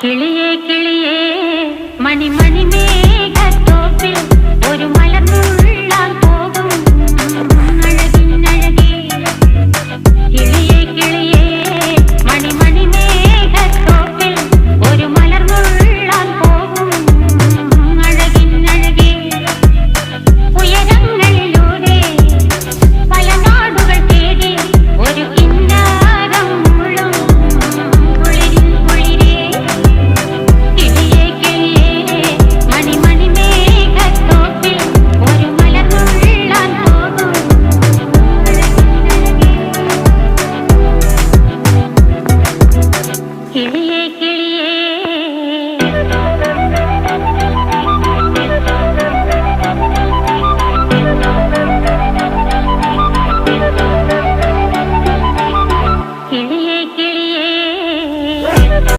കിളിയേ കിളിയേ മണിമണി മേഘത്തോപ്പിൽ ഒരു മലർന്നുള്ളാൻ പോകും അഴകിനഴകേ. കിളിയേ കിളിയേ മണിമണി മേഘത്തോപ്പിൽ ഒരു മലർന്നുള്ളാൻ പോകും അഴകിനഴകേ. ഉയരങ്ങളിലൂടെ പല നാടുകൾ തേടി ഒരു കിന്നാരം മുള്ളും കുളിരിൽ കുളിരേ. കിളിയേ കിളിയേ മണിമണി മേഘത്തോപ്പിൽ ഒരു മലർന്നുള്ളാൻ പോകും അഴകിനഴകേ. കിളിയേ കിളിയേ